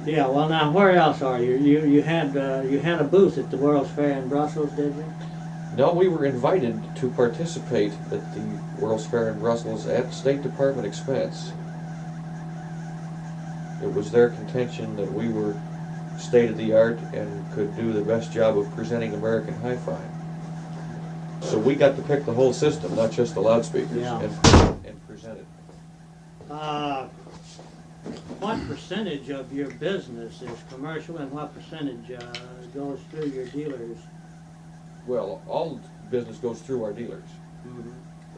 Yeah, well now where else are you? You had a booth at the World's Fair in Brussels, did you? No, we were invited to participate at the World's Fair in Brussels at State Department expense. It was their contention that we were state-of-the-art and could do the best job of presenting American hi-fi. So we got to pick the whole system, not just the loudspeakers, Yeah. and present it. What percentage of your business is commercial and what percentage goes through your dealers? Well, all business goes through our dealers.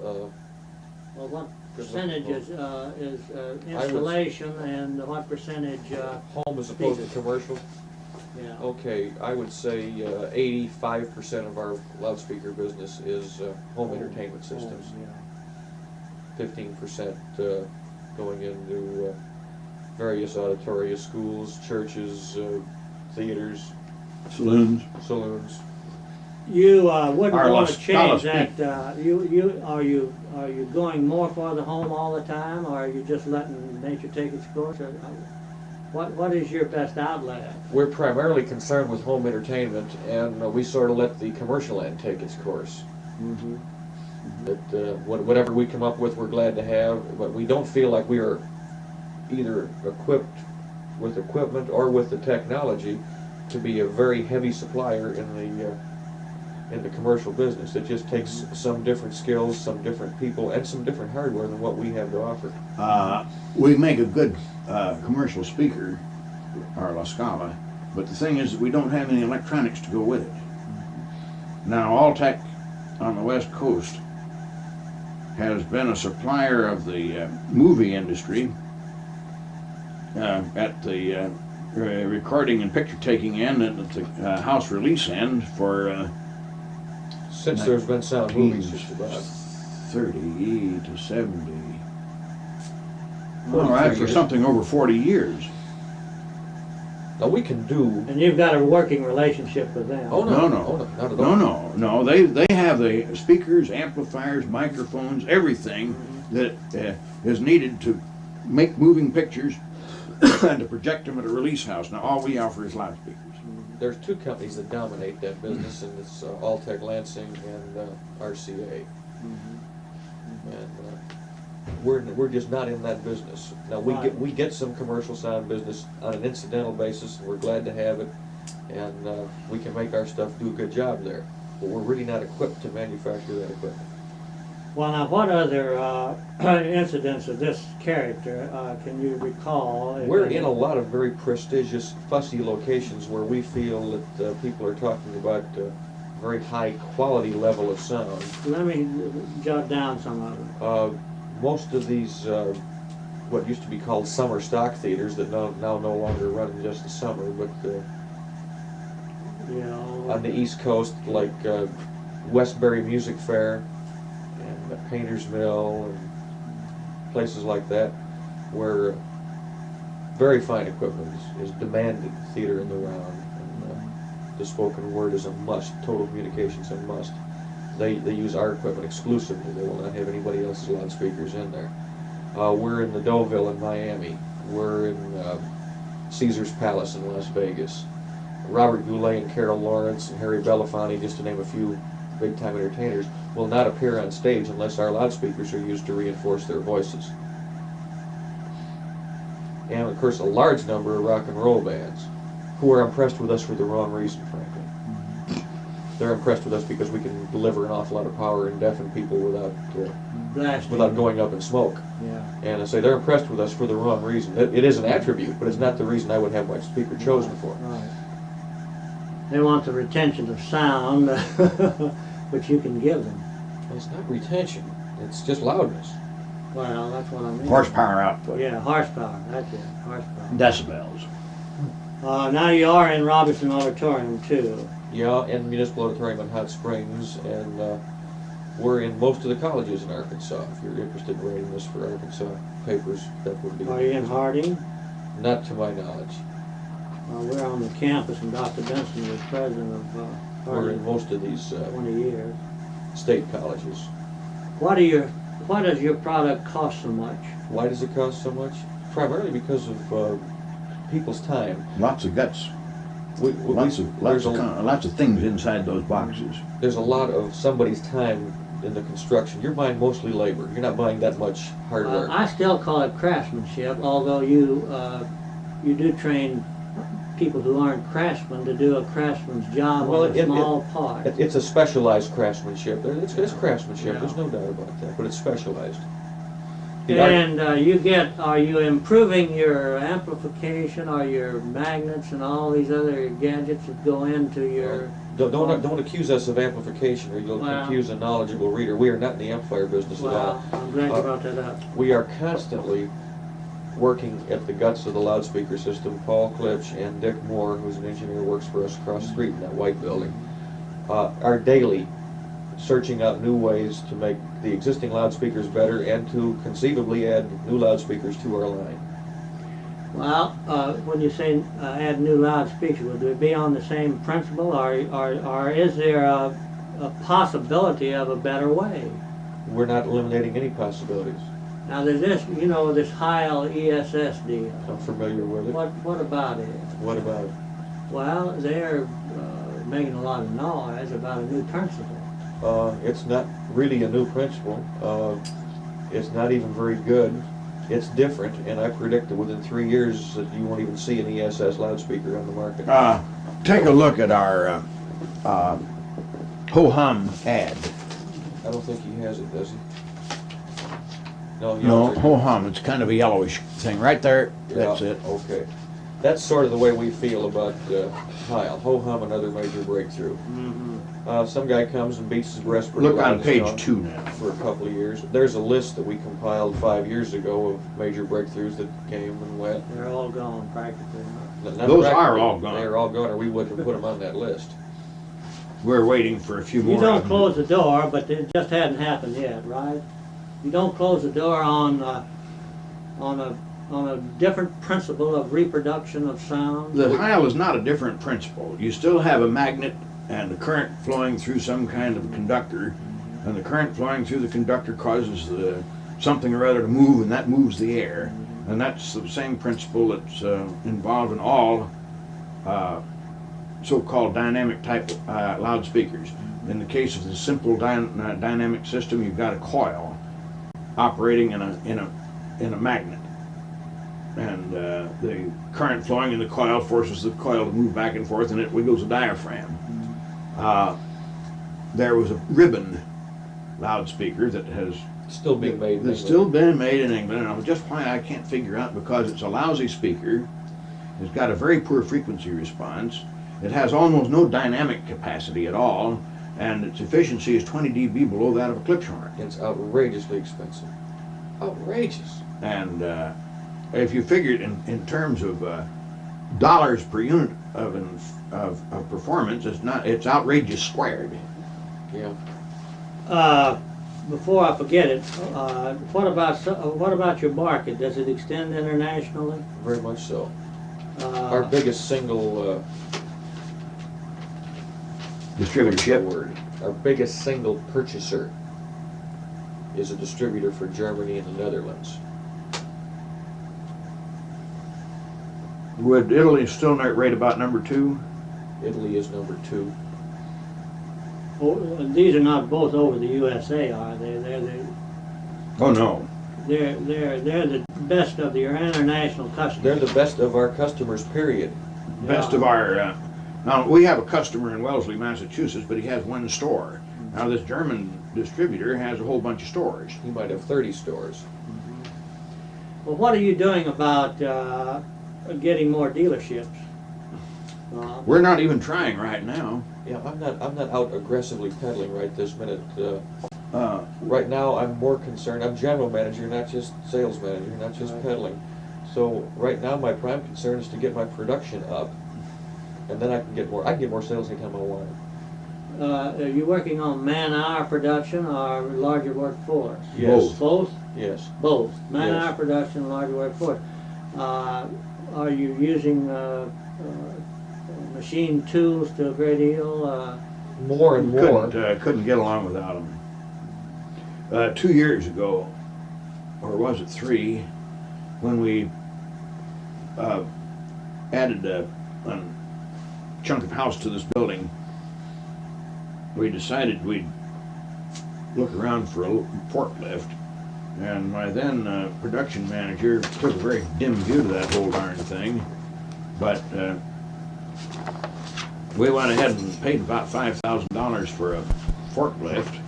Well, what percentage is installation and what percentage home as opposed to commercial? Yeah. Okay, I would say 85% of our loudspeaker business is home entertainment systems. 15% going into various auditorium, schools, churches, theaters, Saloons. You wouldn't Our want to last change scholar that. Are you going more for the home all the time, or are you just letting nature take its course? Or, what is your best outlet? We're primarily concerned with home entertainment, and we sort of let the commercial end take its course. That whatever we come up with, we're glad to have, but we don't feel like we are either equipped with equipment or with the technology to be a very heavy supplier in the commercial business. It just takes some different skills, some different people, and some different hardware than what we have to offer. We make a good commercial speaker, our La Scala, but the thing is that we don't have any electronics to go with it. Now, Alltech on the West Coast has been a supplier of the movie industry at the recording and picture taking end and at the house release end for Since there's been sound movies, just about 30 to 70. 43 All right, for years. something over 40 years. Now we can do. And you've got a working relationship with them. Oh no, No. oh, no, not at all. No. They have the speakers, amplifiers, microphones, everything that is needed to make moving pictures and to project them at a release house. Now, all we offer is loudspeakers. There's two companies that dominate that business, and it's Alltech Lansing and RCA. And we're just not in that business. Now we get some commercial sound business on an incidental basis, and we're glad to have it, and we can make our stuff do a good job there. But we're really not equipped to manufacture that equipment. Well, now, what other incidents of this character can you recall? We're in a lot of very prestigious, fussy locations where we feel that people are talking about very high quality level of sound. Let me jot down some of them. Most of these, what used to be called summer stock theaters that now no longer run in just the summer, but on the East Coast, like Westbury Music Fair, and Painter's Mill, and places like that, where very fine equipment is demanded theater in the round. And, the spoken word is a must, total communication's a must. They use our equipment exclusively. They will not have anybody else's loudspeakers in there. We're in the Deauville in Miami. We're in Caesar's Palace in Las Vegas. Robert Goulet and Carol Lawrence and Harry Belafonte, just to name a few big-time entertainers, will not appear on stage unless our loudspeakers are used to reinforce their voices. And of course a large number of rock and roll bands who are impressed with us for the wrong reason, frankly. They're impressed with us because we can deliver an awful lot of power and deafen people without going up in smoke. Yeah. And I say they're impressed with us for the wrong reason. It is an attribute, but it's not the reason I would have my speaker chosen for. Right. They want the retention of sound, which you can give them. Well, it's not retention. It's just loudness. Well, that's what I mean. Horsepower output. Yeah, horsepower. That's it. Horsepower. Decibels. Now you are in Robinson Auditorium too. Yeah, and Municipal Auditorium in Hot Springs, and we're in most of the colleges in Arkansas. If you're interested in writing this for Arkansas papers, that would be. Are you in Harding? Not to my knowledge. We're on the campus, and Dr. Benson was president of We're Harding in most of these 20 years. state colleges. Why does your product cost so much? Why does it cost so much? Primarily because of people's time. Lots of guts. There's Lots of things inside those boxes. there's a lot of somebody's time in the construction. You're buying mostly labor. You're not buying that much hardware. I still call it craftsmanship, although you do train people who aren't craftsmen to do a craftsman's job on a small part. It's a specialized craftsmanship. It's craftsmanship. Yeah. There's no doubt about that. But it's specialized. And are you improving your amplification or your magnets and all these other gadgets that go into your... Don't accuse us of amplification, or you'll confuse a knowledgeable reader. We are not in the amplifier business at all. Well, I'm glad you brought that up. We are constantly working at the guts of the loudspeaker system. Paul Klipsch and Dick Moore, who's an engineer, works for us across the street in that white building, are daily searching out new ways to make the existing loudspeakers better and to conceivably add new loudspeakers to our line. Well, when you say add new loudspeakers, would it be on the same principle, or is there a possibility of a better way? We're not eliminating any possibilities. Now there's this Heil ESS deal. I'm familiar with it. What about it? What about it? Well, they're making a lot of noise about a new principle. It's not really a new principle. It's not even very good. It's different, and I predict that within 3 years that you won't even see an ESS loudspeaker on the market. Take a look at our ho-hum ad. I don't think he has it, does he? No, No, ho-hum. It's kind of a yellowish thing right there. That's Yeah, it. Okay. That's sort of the way we feel about Heil. Ho-hum, another major breakthrough. Mm-hmm. Some guy comes and beats his breast pretty Look on loud page and 2 now. for a couple of years. There's a list that we compiled 5 years ago of major breakthroughs that came and went. They're all gone practically. Not Those practically. are all gone. They're all gone, or we wouldn't have put them on that list. We're waiting for a few more. You don't of them. close the door, but it just hadn't happened yet, right? You don't close the door on a different principle of reproduction of sound. The Heil is not a different principle. You still have a magnet and the current flowing through some kind of conductor, and the current flowing through the conductor causes something or other to move, and that moves the air. And that's the same principle that's involved in all so-called dynamic type loudspeakers. In the case of the simple dynamic system, you've got a coil operating in a magnet, and the current flowing in the coil forces the coil to move back and forth, and it wiggles a diaphragm. There was a ribbon loudspeaker that has Still being made. that's still been made in England, and just why I can't figure out, because it's a lousy speaker. It's got a very poor frequency response. It has almost no dynamic capacity at all, and its efficiency is 20 dB below that of a Klipsch horn. It's outrageously expensive. Outrageous. And if you figure it in terms of dollars per unit of performance, it's outrageous squared. Yeah. Before I forget it, what about your market? Does it extend internationally? Very much so. Our biggest single Distributorship. word. Our biggest single purchaser is a distributor for Germany and the Netherlands. Would Italy still not rate about number 2? Italy is number 2. Oh, these are not both over the USA, are they? Oh no. They're the best of your international customers. They're the best of our customers, period. Best of our. Now we have a customer in Wellesley, Massachusetts, but he has one store. Now this German distributor has a whole bunch of stores. He might have 30 stores. Well, what are you doing about getting more dealerships? We're not even trying right now. Yeah, I'm not out aggressively peddling right this minute. Right now, I'm more concerned. I'm general manager, not just sales manager, not just peddling. So right now, my prime concern is to get my production up, and then I can get more. I can get more sales anytime I want. Are you working on man-hour production or larger workforce? Yes. Both? Yes. Both. Man-hour Yes. production, larger workforce. Are you using machine tools to a great deal? More and more. Couldn't get along without them. 2 years ago, or was it 3, when we added a chunk of house to this building, we decided we'd look around for a forklift. And my then production manager took a very dim view to that whole darn thing. But we went ahead and paid about $5,000 for a forklift.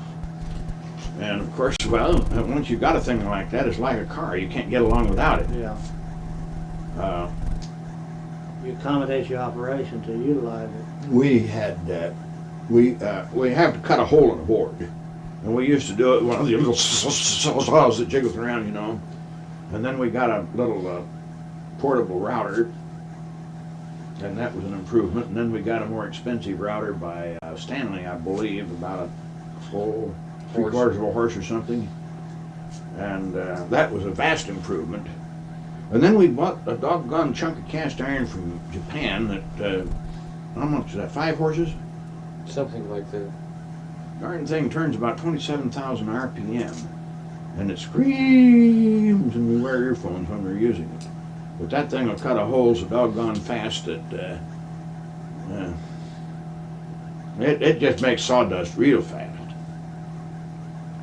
And of course, well, once you've got a thing like that, it's like a car. You can't get along without it. Yeah. You accommodate your operation to utilize it. We had, we have to cut a hole in the board. And we used to do it with one of the little saws that jiggles around, you know. And then we got a little portable router, and that was an improvement. And then we got a more expensive router by Stanley, I believe, about a full 3/4 of a horse or something. And that was a vast improvement. And then we bought a doggone chunk of cast iron from Japan that, how much is that, 5 horses? Something like that. Darn thing turns about 27,000 RPM, and it screams, and we wear earphones when we're using it. But that thing will cut a hole so doggone fast that it just makes sawdust real fast.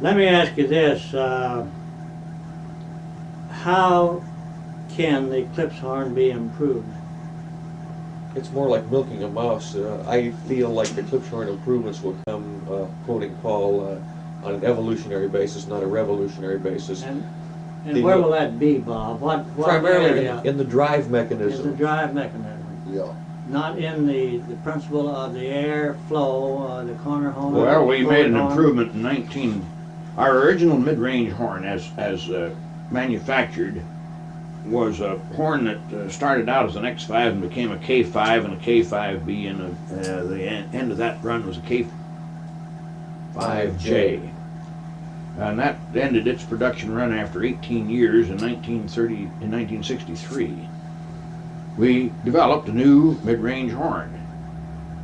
Let me ask you this, how can the Klipsch horn be improved? It's more like milking a mouse. I feel like the Klipsch horn improvements will come, quoting Paul, on an evolutionary basis, not a revolutionary basis. And where will that be, Bob? What Primarily area? in the drive In mechanism. the drive mechanism, Yeah. not in the principle of the air flow, the corner horn. Well, we made an horn. improvement in our original mid-range horn as manufactured was a horn that started out as an X5 and became a K5 and a K5B, and the end of that run was a K5J. And that ended its production run after 18 years in 1963. We developed a new mid-range horn.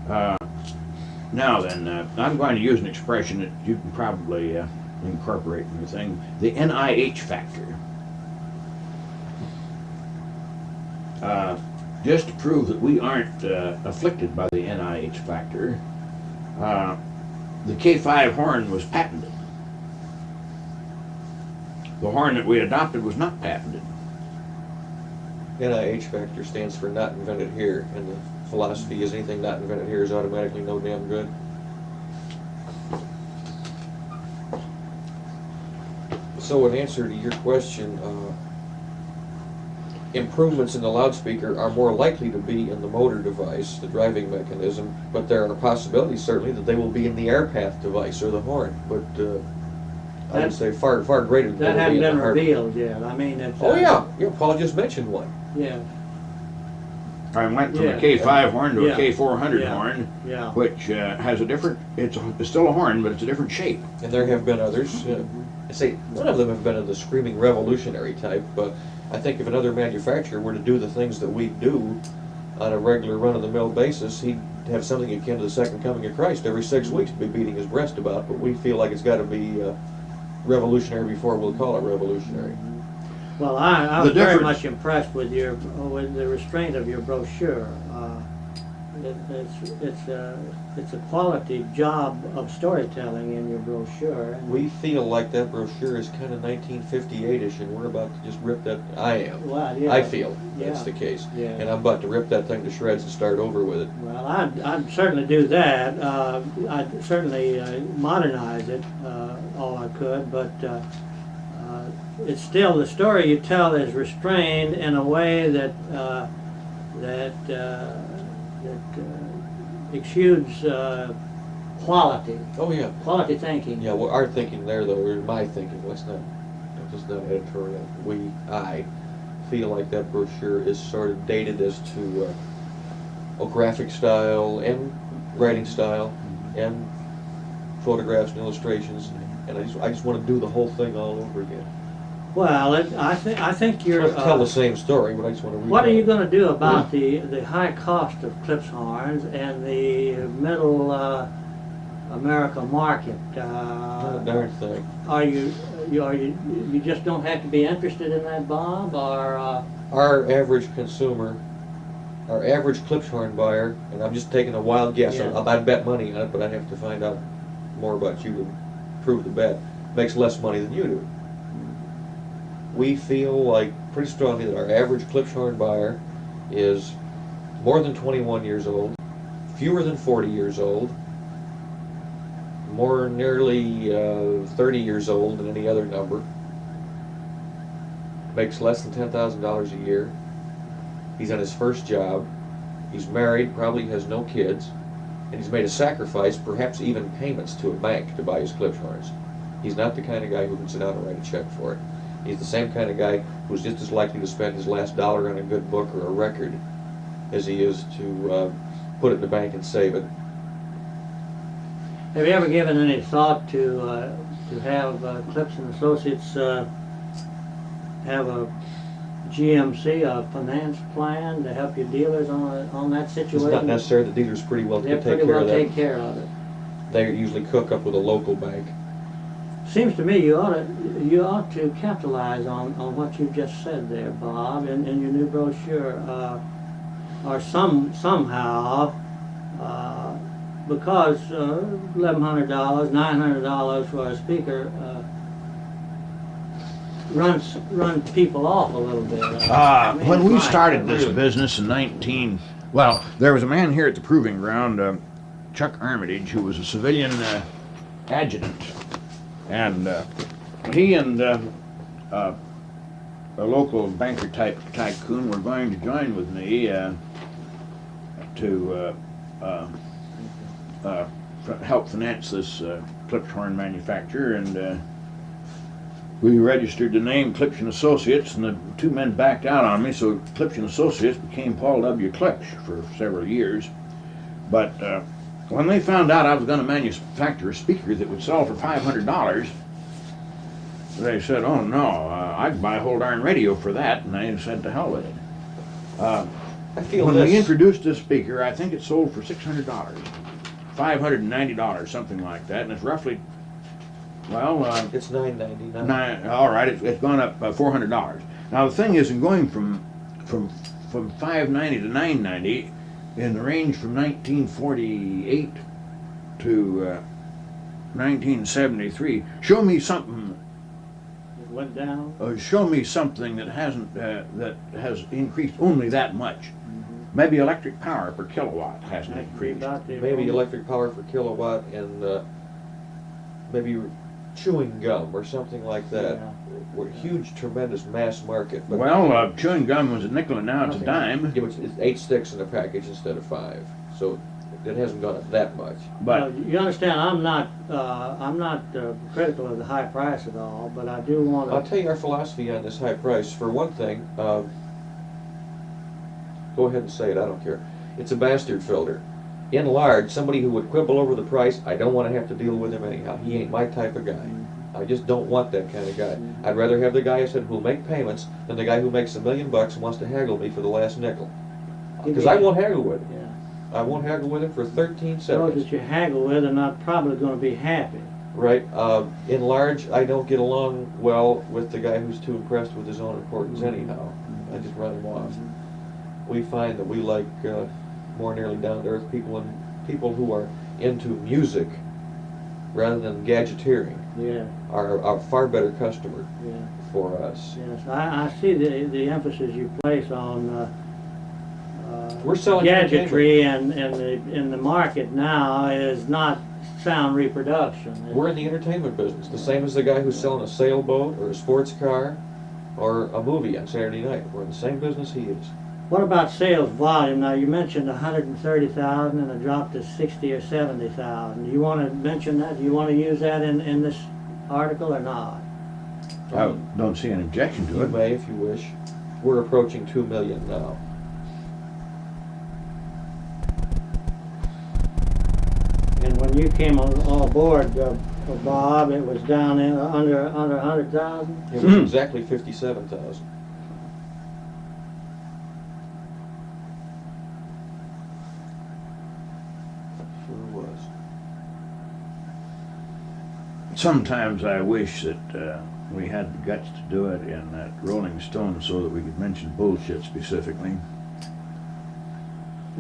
Now then, I'm going to use an expression that you can probably incorporate in your thing, the NIH factor. Just to prove that we aren't afflicted by the NIH factor, the K5 horn was patented. The horn that we adopted was not patented. NIH factor stands for not invented here, and the philosophy is anything not invented here is automatically no damn good. So in answer to your question, improvements in the loudspeaker are more likely to be in the motor device, the driving mechanism, but there are possibilities certainly that they will be in the air path device or the horn, but I would say far greater than That they will be hasn't in the been hardware. revealed yet. I mean, it's. Oh yeah, Paul just mentioned one. Yeah, I went from Yeah. a K5 horn to Yeah. a K400 Yeah. horn, yeah. which has a different, it's still a horn, but it's a different shape. And there have been others. I say none of them have been of the screaming revolutionary type, but I think if another manufacturer were to do the things that we do on a regular run-of-the-mill basis, he'd have something akin to the second coming of Christ every 6 weeks to be beating his breast about, but we feel like it's got to be revolutionary before we'll call it revolutionary. Well, I The was very difference- much impressed with with the restraint of your brochure. It's a quality job of storytelling in your brochure. And We feel like that brochure is kind of 1958-ish, and we're about to just rip that. I am. well, yeah. I feel that's Yeah. the case, Yeah. and I'm about to rip that thing to shreds and start over with it. Well, I'd certainly do that. I'd certainly modernize it all I could, but it's still, the story you tell is restrained in a way that exudes quality, Oh yeah. quality thinking. Yeah, well, our thinking there, though, or my thinking, that's just not editorial. I feel like that brochure is sort of dated as to graphic style and writing style and photographs and illustrations, and I just want to do the whole thing all over again. Well, I think you're. Let's tell the same story, but I just want to. What are you going to do about the high cost of Klipsch horns and the middle America market? Not a darn thing. Are you just don't have to be interested in that, Bob, or? Our average consumer, our average Klipsch horn buyer, and I'm just taking a wild guess, Yeah. I'd bet money on it, but I'd have to find out more about you to prove the bet, makes less money than you do. We feel like pretty strongly that our average Klipsch horn buyer is more than 21 years old, fewer than 40 years old, more nearly 30 years old than any other number, makes less than $10,000 a year. He's on his first job. He's married, probably has no kids, and he's made a sacrifice, perhaps even payments to a bank to buy his Klipsch horns. He's not the kind of guy who can sit down and write a check for it. He's the same kind of guy who's just as likely to spend his last dollar on a good book or a record as he is to put it in the bank and save it. Have you ever given any thought to have Klipsch and Associates have a GMC, a finance plan to help your dealers on that situation? It's not necessary. The dealers pretty well They take pretty care well of that. take care of it. They usually cook up with a local bank. Seems to me you ought to capitalize on what you just said there, Bob, in your new brochure, or somehow, because $1,100, $900 for a speaker runs people off a little bit. When we my started this goodness. business in well, there was a man here at the Proving Ground, Chuck Armitage, who was a civilian adjutant, and he and a local banker type tycoon were going to join with me to help finance this Klipsch horn manufacturer, and we registered the name Klipsch and Associates, and the two men backed out on me, so Klipsch and Associates became Paul W. Klipsch for several years. But when they found out I was going to manufacture a speaker that would sell for $500, they said, "Oh no, I'd buy a whole darn radio for that," and I said, "To hell with it." I feel When this. we introduced this speaker, I think it sold for $600, $590, something like that, and it's roughly, well, It's $9.99. all right, it's gone up $400. Now the thing is, in going from $590 to $990, in the range from 1948 to 1973, show me something. It went down. Show me something that hasn't that has increased only that much. Maybe electric power per kilowatt hasn't increased. Maybe electric power per kilowatt, and maybe chewing gum or something like that. Yeah. We're a huge, tremendous mass market. But Well, chewing gum was a nickel, and now it's a dime. yeah, it's 8 sticks in a package instead of 5, so it hasn't gone up that much. But you understand, I'm not critical of the high price at all, but I do want I'll to. tell you our philosophy on this high price. For one thing, go ahead and say it, I don't care. It's a bastard filter. In large, somebody who would quibble over the price, I don't want to have to deal with him anyhow. He ain't my type of guy. I just don't want that kind of guy. I'd rather have the guy I said who'll make payments than the guy who makes $1 million and wants to haggle me for the last nickel. Because I won't haggle with him. Yeah. I won't haggle with him for 13 Those seconds. that you haggle with are not probably going to be happy. Right. In large, I don't get along well with the guy who's too impressed with his own importance anyhow. I just run him off. We find that we like more nearly down-to-earth people, and people who are into music rather than gadgeteering Yeah. are a far better customer Yeah. for us. Yes. I see the emphasis you place on We're selling gadgetry, and the market now is not sound reproduction. We're in the entertainment business, the same as the guy who's selling a sailboat or a sports car or a movie on Saturday night. We're in the same business he is. What about sales volume? Now you mentioned 130,000 and it dropped to 60 or 70,000. Do you want to mention that? Do you want to use that in this article or not? I don't see an objection to You it. may if you wish. We're approaching 2 million now. And when you came on board, Bob, it was down in under 100,000. It was exactly 57,000. Sure was. Sometimes I wish that we had the guts to do it in that Rolling Stone so that we could mention bullshit specifically.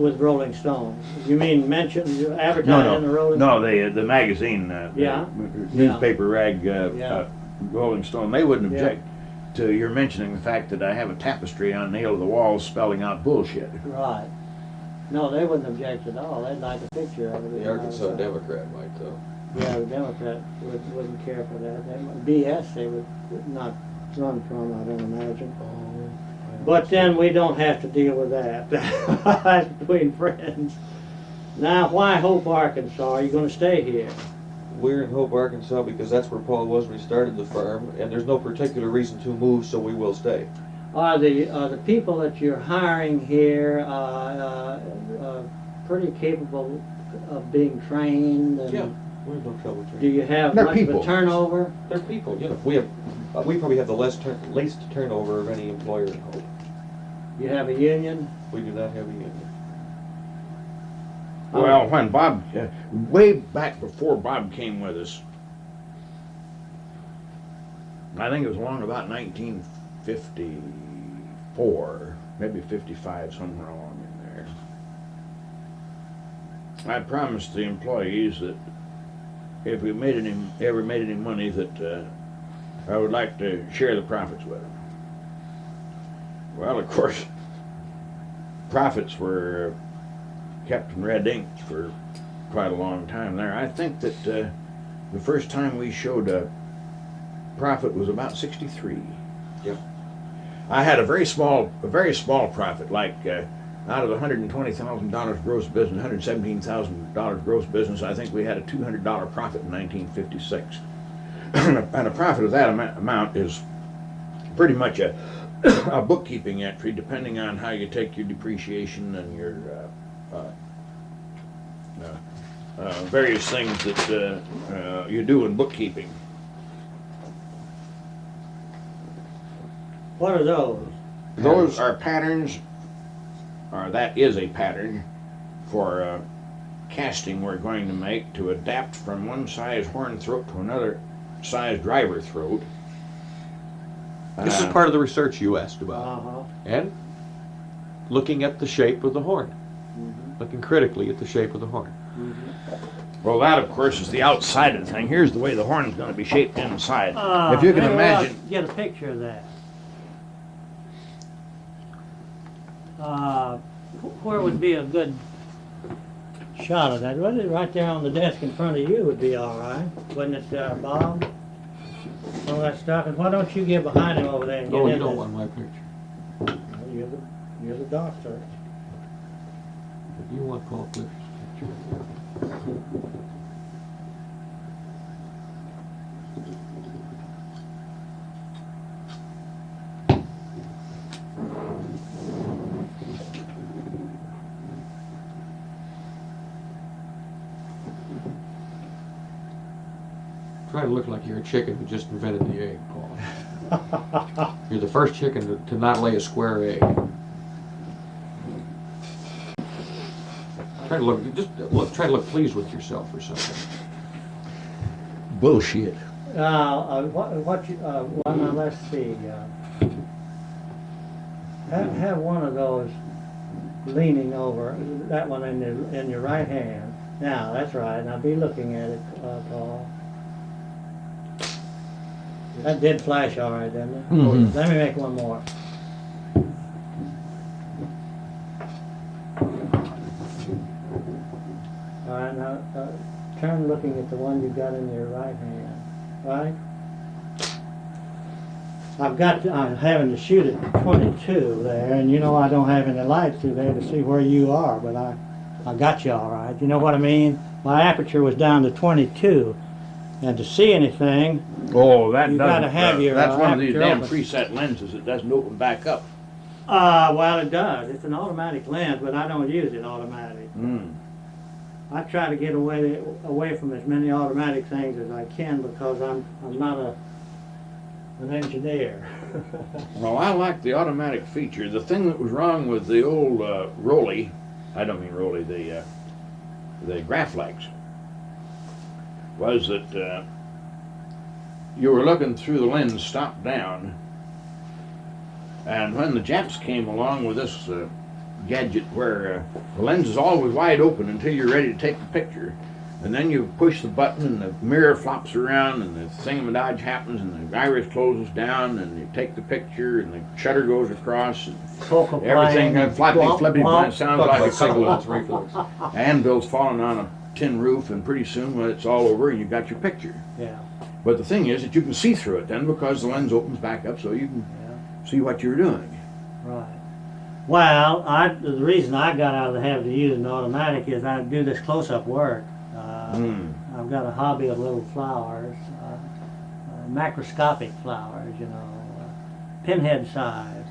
with Rolling Stone? You mean advertising No, in the Rolling no, Stone? the magazine, Yeah. newspaper rag, Yeah. Rolling Stone. They wouldn't Yeah. object to your mentioning the fact that I have a tapestry on nailed to the wall spelling out bullshit. Right. No, they wouldn't object at all. They'd like a picture of it. The Arkansas Democrat might, though. Yeah, the Democrat wouldn't care for that. BS they would not run from, I don't imagine. But then we don't have to deal with that. That's between friends. Now, why Hope, Arkansas? Are you going to stay here? We're in Hope, Arkansas because that's where Paul was when he started the farm, and there's no particular reason to move, so we will stay. Are the people that you're hiring here pretty capable of being trained? And Yeah, we have no trouble do training. you have They're much of people. a turnover? They're people, you know. We probably have the least turnover of any employer in Hope. You have a union? We do not have a union. Well, when Bob, way back before Bob came with us, I think it was along about 1954, maybe 55, somewhere along in there. I promised the employees that if we ever made any money, that I would like to share the profits with them. Well, of course, profits were kept in red ink for quite a long time there. I think that the first time we showed a profit was about 63. Yep. I had a very small profit, like out of the $120,000 gross business, $117,000 gross business, I think we had a $200 profit in 1956. And a profit of that amount is pretty much a bookkeeping entry, depending on how you take your depreciation and your various things that you do in bookkeeping. What are those? Those are patterns, or that is a pattern for casting we're going to make to adapt from one size horn throat to another size driver throat. This is part of the research you asked about. Uh-huh. And looking at the shape of the horn. Mm-hmm. Looking critically at the shape of the horn. Mm-hmm. Well, that, of course, is the outside of the thing. Here's the way the horn is going to be shaped inside. If Maybe you can we'll imagine. get a picture of that. Where would be a good shot of that? Well, right there on the desk in front of you would be all right, wouldn't it, Bob? All that stuff. And why don't you get behind him over there and get Oh, in you don't this? want my picture. Well, you're the doctor. You want Paul Klipsch's picture. Try to look like you're a chicken who just invented the egg, Paul. You're the first chicken to not lay a square egg. Try to look pleased with yourself or something. Bullshit. Well, now let's see. Have one of those leaning over, that one in your right hand. Now, that's right. Now be looking at it, Paul. That did flash all right, didn't it? Mhm. Let me make one more. All right, now turn looking at the one you've got in your right hand, right? I'm having to shoot at 22 there, and you know I don't have any light through there to see where you are, but I got you all right. You know what I mean? My aperture was down to 22, and to see anything, Oh, that You doesn't. gotta have your, that's one of these aperture damn open. preset lenses that doesn't open back up. well, it does. It's an automatic lens, but I don't use it automatic. Mm. I try to get away from as many automatic things as I can because I'm not an engineer. Well, I like the automatic feature. The thing that was wrong with the old Rolly, I don't mean Rolly, the Graflex, was that you were looking through the lens stop down, and when the Japs came along with this gadget where the lens is always wide open until you're ready to take the picture. And then you push the button and the mirror flops around and the thingamadodge happens and the iris closes down and you take the picture and the shutter goes across and Focal everything plane, flappy blomp, flippy blomp. sounds like a single couple lens of reflex. anvils falling on a tin roof, and pretty soon when it's all over you've got your picture. Yeah, But the thing is that you can see through it then because the lens opens back up so you can yeah, see what you're doing. right. Well, the reason I got out of the habit of using automatic is I do this close-up work. I've got a hobby of little flowers, macroscopic flowers, you know, pinhead size,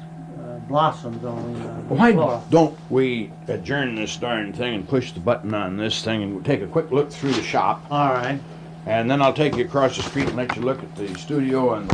blossoms on Why flora. don't we adjourn this darn thing and push the button on this thing and take a quick look through the shop, All right. and then I'll take you across the street and let you look at the studio and